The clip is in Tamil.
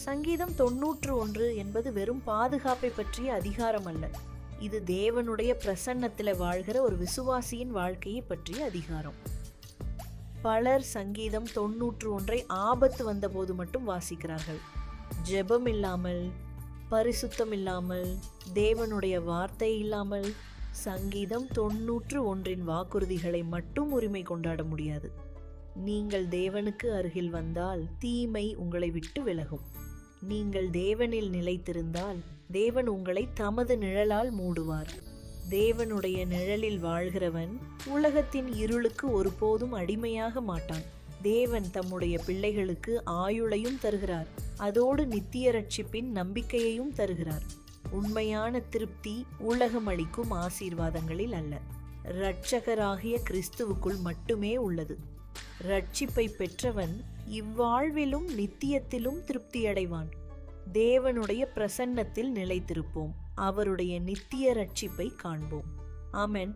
சங்கீதம் 91 என்பது வெறும் பாதுகாப்பை பற்றிய அதிகாரம் அல்ல. இது தேவனுடைய பிரசன்னத்தில் வாழ்கிற ஒரு விசுவாசியின் வாழ்க்கையை பற்றிய அதிகாரம். பலர் சங்கீதம் 91 ஆபத்து வந்தபோது மட்டும் வாசிக்கிறார்கள். ஜெபம் இல்லாமல், பரிசுத்தம் இல்லாமல், தேவனுடைய வார்த்தை இல்லாமல் சங்கீதம் 91 வாக்குறுதிகளை மட்டும் உரிமை கொண்டாட முடியாது. நீங்கள் தேவனுக்கு அருகில் வந்தால் தீமை உங்களை விட்டு விலகும். நீங்கள் தேவனில் நிலைத்திருந்தால் தேவன் உங்களை தமது நிழலால் மூடுவார். தேவனுடைய நிழலில் வாழ்கிறவன் உலகத்தின் இருளுக்கு ஒருபோதும் அடிமையாக மாட்டான். தேவன் தம்முடைய பிள்ளைகளுக்கு ஆயுளையும் தருகிறார், அதோடு நித்திய ரட்சிப்பின் நம்பிக்கையையும் தருகிறார். உண்மையான திருப்தி உலகம் அளிக்கும் ஆசீர்வாதங்களில் அல்ல, இரட்சகராகிய கிறிஸ்துவுக்குள் மட்டுமே உள்ளது. ரட்சிப்பை பெற்றவன் இவ்வாழ்விலும் நித்தியத்திலும் திருப்தியடைவான். தேவனுடைய பிரசன்னத்தில் நிலைத்திருப்போம், அவருடைய நித்திய ரட்சிப்பை காண்போம். ஆமென்.